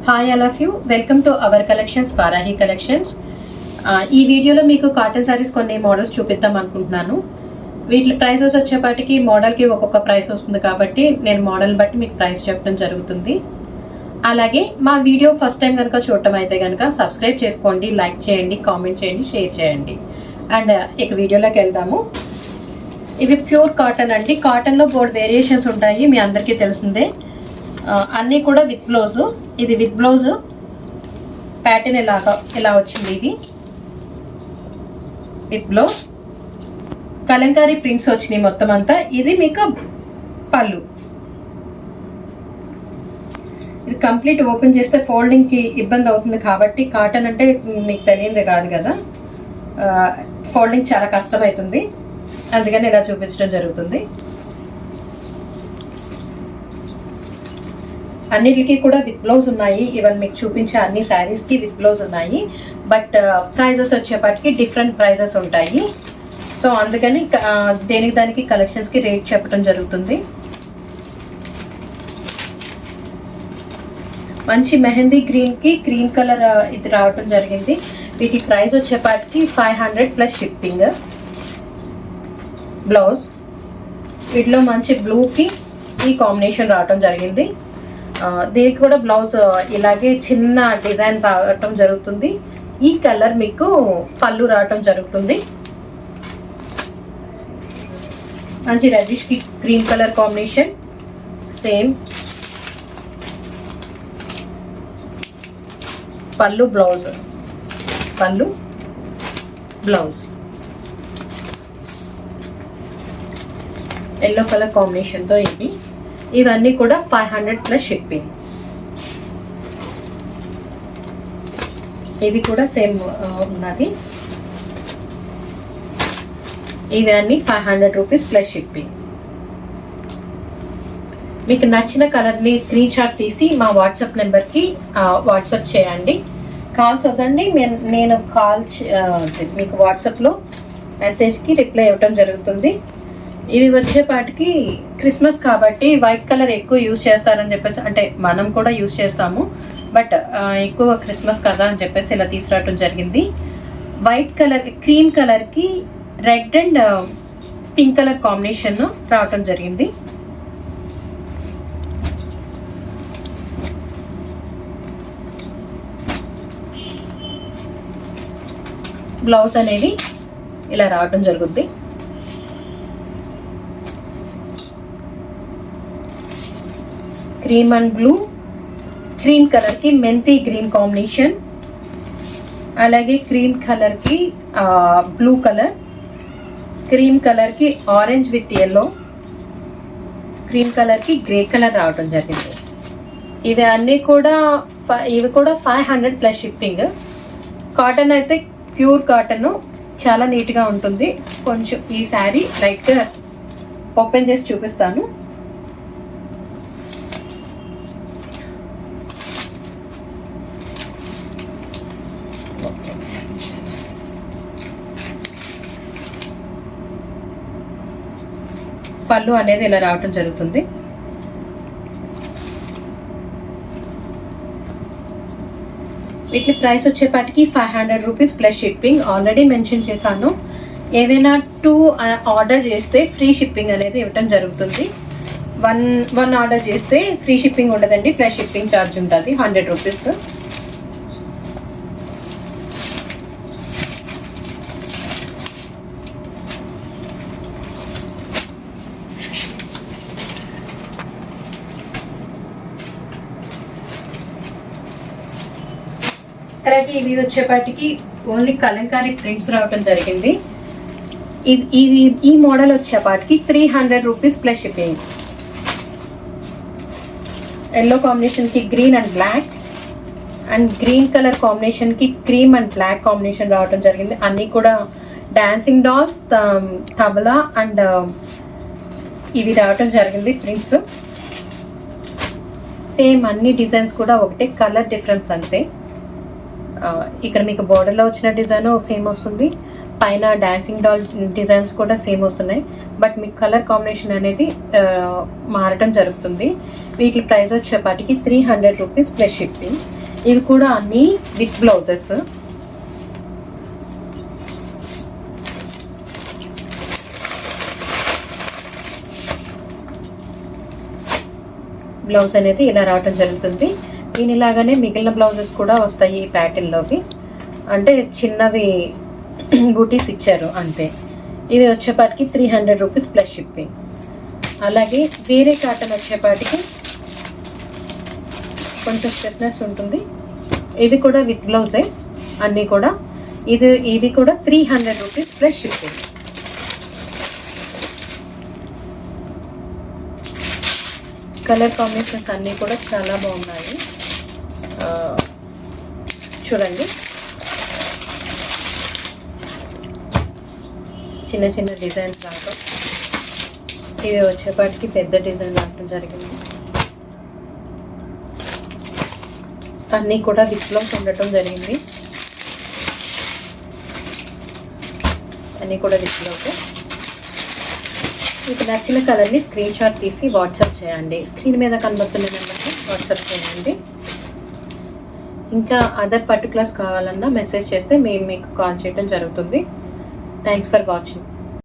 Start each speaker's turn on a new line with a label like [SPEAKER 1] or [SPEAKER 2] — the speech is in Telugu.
[SPEAKER 1] Hi all of you, welcome to our collections Varahi collections. ఈ వీడియోలో మీకు కాటన్ శారీస్ కొన్ని మోడల్స్ చూపిద్దాం అనుకుంటున్నాను. వీటి ప్రైసెస్ వచ్చేపాటికి మోడల్కి ఒక్కొక్క ప్రైస్ వస్తుంది కాబట్టి నేను మోడల్ బట్టి మీకు ప్రైస్ చెప్పడం జరుగుతుంది. అలాగే మా వీడియో ఫస్ట్ టైం కనుక చూడటం అయితే కనుక సబ్స్క్రైబ్ చేసుకోండి, లైక్ చేయండి, కామెంట్ చేయండి, షేర్ చేయండి. అండ్ ఇక వీడియోలోకి వెళ్దాము. ఇవి ప్యూర్ కాటన్ అండి. కాటన్లో బోర్డ్ వేరియేషన్స్ ఉంటాయి, మీ అందరికీ తెలిసిందే. అన్నీ కూడా విత్ బ్లౌజ్. ఇది విత్ బ్లౌజ్ ప్యాటర్న్ ఇలా వచ్చింది. ఇవి విత్ బ్లౌజ్ కలంకారీ ప్రింట్స్ వచ్చినాయి మొత్తం అంతా. ఇది మీకు పళ్ళు. ఇది కంప్లీట్ ఓపెన్ చేస్తే ఫోల్డింగ్కి ఇబ్బంది అవుతుంది కాబట్టి, కాటన్ అంటే మీకు తెలియదే కాదు కదా, ఫోల్డింగ్ చాలా కష్టమవుతుంది, అందుకని ఇలా చూపించడం జరుగుతుంది. అన్నిటికీ కూడా విత్ బ్లౌజ్ ఉన్నాయి. ఈవెన్ మీకు చూపించే అన్ని శారీస్కి విత్ బ్లౌజ్ ఉన్నాయి. బట్ ప్రైజెస్ వచ్చేపాటికి డిఫరెంట్ ప్రైజెస్ ఉంటాయి. సో అందుకని దేనికి దానికి కలెక్షన్స్కి రేట్ చెప్పడం జరుగుతుంది. మంచి మెహందీ గ్రీన్కి క్రీమ్ కలర్ ఇది రావటం జరిగింది. వీటి ప్రైస్ వచ్చేపాటికి 500 ప్లస్ షిప్పింగ్. బ్లౌజ్ వీటిలో మంచి బ్లూకి ఈ కాంబినేషన్ రావటం జరిగింది. దీనికి కూడా బ్లౌజ్ ఇలాగే చిన్న డిజైన్ రావటం జరుగుతుంది. ఈ కలర్ మీకు పళ్ళు రావటం జరుగుతుంది. మంచి రెడ్డిష్కి క్రీమ్ కలర్ కాంబినేషన్. సేమ్ పళ్ళు బ్లౌజ్, పళ్ళు బ్లౌజ్ ఎల్లో కలర్ కాంబినేషన్తో ఇది. ఇవన్నీ కూడా 500 ప్లస్ షిప్పింగ్. ఇది కూడా సేమ్ ఉన్నది. ఇవన్నీ 500 రూపీస్ ప్లస్ షిప్పింగ్. మీకు నచ్చిన కలర్ని స్క్రీన్ షాట్ తీసి మా వాట్సాప్ నెంబర్కి వాట్సాప్ చేయండి. కాల్స్ వద్దండి, నేను మీకు వాట్సాప్లో మెసేజ్కి రిప్లై ఇవ్వటం జరుగుతుంది. ఇవి వచ్చేపాటికి క్రిస్మస్ కాబట్టి వైట్ కలర్ ఎక్కువ యూజ్ చేస్తారని చెప్పేసి, అంటే మనం కూడా యూజ్ చేస్తాము, బట్ ఎక్కువ క్రిస్మస్ కదా అని చెప్పేసి ఇలా తీసుకురావటం జరిగింది. వైట్ కలర్ క్రీమ్ కలర్కి red and pink colour combination రావటం జరిగింది. బ్లౌజ్ అనేది ఇలా రావటం జరుగుద్ది. క్రీమ్ అండ్ బ్లూ, క్రీమ్ కలర్కి మెంతి గ్రీన్ కాంబినేషన్, అలాగే క్రీమ్ కలర్కి బ్లూ కలర్, క్రీమ్ కలర్కి ఆరెంజ్ విత్ ఎల్లో, క్రీమ్ కలర్కి గ్రే కలర్ రావటం జరిగింది. ఇవి కూడా 500 ప్లస్ షిప్పింగ్. కాటన్ అయితే ప్యూర్ కాటన్, చాలా నీట్గా ఉంటుంది. కొంచెం ఈ శారీ లైట్గా ఓపెన్ చేసి చూపిస్తాను. పళ్ళు అనేది ఇలా రావటం జరుగుతుంది. వీటి ప్రైస్ వచ్చేపాటికి 500 rupees plus shipping. Already mention చేశాను, ఏదైనా 2 ఆర్డర్ చేస్తే ఫ్రీ షిప్పింగ్ అనేది ఇవ్వటం జరుగుతుంది. వన్ ఆర్డర్ చేస్తే ఫ్రీ షిప్పింగ్ ఉండదండి, ప్లస్ షిప్పింగ్ ఛార్జ్ ఉంటుంది 100 రూపీస్. అలాగే ఇవి వచ్చేపాటికి ఓన్లీ కలంకారీ ప్రింట్స్ రావటం జరిగింది. ఈ మోడల్ వచ్చేపాటికి 300 రూపీస్ ప్లస్ షిప్పింగ్. ఎల్లో కాంబినేషన్కి green and black, and green colour కాంబినేషన్కి క్రీమ్ అండ్ బ్లాక్ కాంబినేషన్ రావటం జరిగింది. అన్నీ కూడా డాన్సింగ్ డాల్స్, తబలా అండ్ ఇవి రావటం జరిగింది ప్రింట్స్. సేమ్ అన్ని డిజైన్స్ కూడా ఒకటే, కలర్ డిఫరెన్స్ అంతే. ఇక్కడ మీకు బోర్డర్లో వచ్చిన డిజైన్ సేమ్ వస్తుంది, పైన డాన్సింగ్ డాల్ డిజైన్స్ కూడా సేమ్ వస్తున్నాయి, బట్ మీకు కలర్ కాంబినేషన్ అనేది మారటం జరుగుతుంది. వీటి ప్రైస్ వచ్చేపాటికి 300 రూపీస్ ప్లస్ షిప్పింగ్. ఇవి కూడా అన్నీ విత్ బ్లౌజెస్. బ్లౌజ్ అనేది ఇలా రావటం జరుగుతుంది. దీనిలాగానే మిగిలిన బ్లౌజెస్ కూడా వస్తాయి ఈ ప్యాటర్న్లోకి, అంటే చిన్నవి బూటీస్ ఇచ్చారు అంతే. ఇవి వచ్చేపాటికి 300 రూపీస్ ప్లస్ షిప్పింగ్. అలాగే వేరే కాటన్ వచ్చేపాటికి కొంచెం స్టిఫ్నెస్ ఉంటుంది. ఇవి కూడా విత్ బ్లౌజే అన్నీ కూడా. ఇవి కూడా 300 rupees plus shipping. Colour combinations అన్నీ కూడా చాలా బాగున్నాయి. చూడండి, చిన్న చిన్న డిజైన్స్ రావడం. ఇవి వచ్చేపాటికి పెద్ద డిజైన్ రావడం జరిగింది. అన్నీ కూడా విత్ బ్లౌజ్ ఉండటం జరిగింది. అన్నీ కూడా విత్ బ్లౌజ్. మీకు నచ్చిన కలర్ని స్క్రీన్ షాట్ తీసి వాట్సాప్ చేయండి. స్క్రీన్ మీద కనబడుతున్న నెంబర్కి వాట్సాప్ చేయండి. ఇంకా అదర్ పర్టికులర్స్ కావాలన్నా మెసేజ్ చేస్తే మేము మీకు కాల్ చేయడం జరుగుతుంది. Thanks for watching.